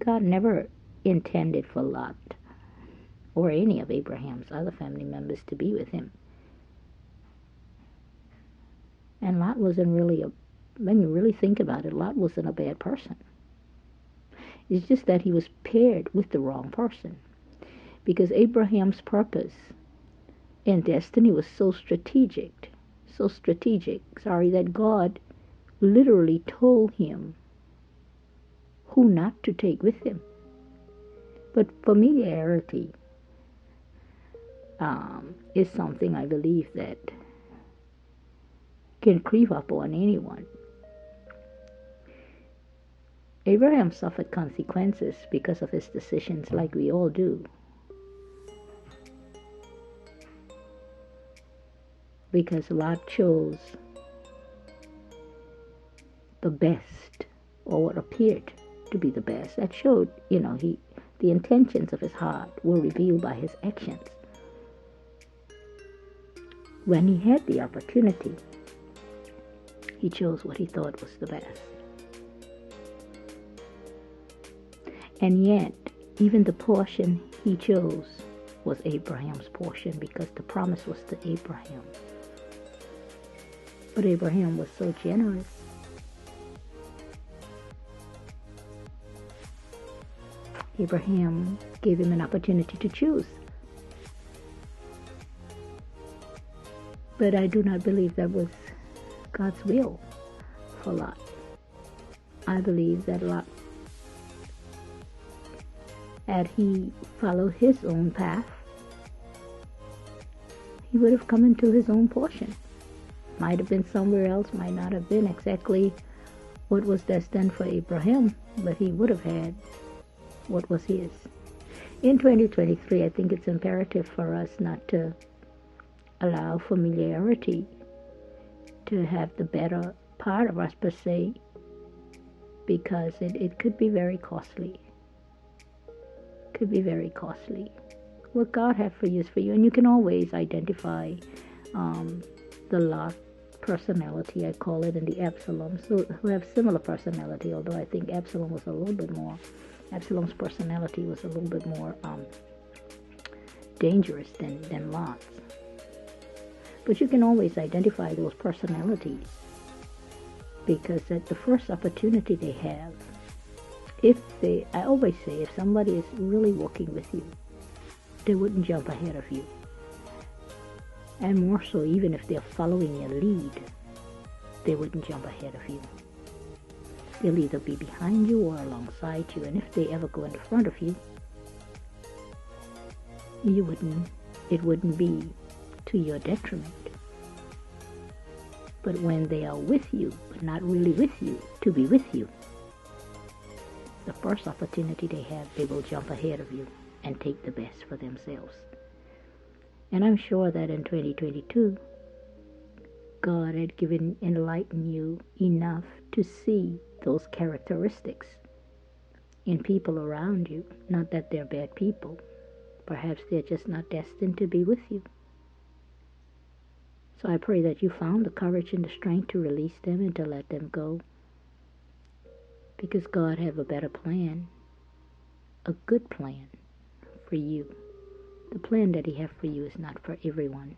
God never intended for Lot or any of Abraham's other family members to be with him. And Lot wasn't really when you really think about it, Lot wasn't a bad person. It's just that he was paired with the wrong person. Because Abraham's purpose and destiny was so strategic, that God literally told him who not to take with him. But familiarity is something I believe that can creep up on anyone. Abraham suffered consequences because of his decisions, like we all do. Because Lot chose the best, or what appeared to be the best. That showed, the intentions of his heart were revealed by his actions. When he had the opportunity, he chose what he thought was the best. And yet, even the portion he chose was Abraham's portion, because the promise was to Abraham. But Abraham was so generous. Abraham gave him an opportunity to choose. But I do not believe that was God's will for Lot. I believe that Lot, had he followed his own path, he would have come into his own portion. Might have been somewhere else, might not have been exactly what was destined for Abraham, but he would have had what was his. In 2023, I think it's imperative for us not to allow familiarity to have the better part of us, per se, because it could be very costly. Could be very costly. What God has for you is for you, and you can always identify the Lot personality, I call it, and the Absalom, so who have similar personality, although I think Absalom's personality was a little bit more dangerous than Lot's. But you can always identify those personalities, because at the first opportunity they have, I always say, if somebody is really working with you, they wouldn't jump ahead of you. And more so, even if they're following your lead, they wouldn't jump ahead of you. They'll either be behind you or alongside you, and if they ever go in front of you, it wouldn't be to your detriment. But when they are with you, but not really with you, to be with you, the first opportunity they have, they will jump ahead of you and take the best for themselves. And I'm sure that in 2022, God had enlightened you enough to see those characteristics in people around you. Not that they're bad people. Perhaps they're just not destined to be with you. So I pray that you found the courage and the strength to release them and to let them go. Because God has a better plan, a good plan for you. The plan that He has for you is not for everyone.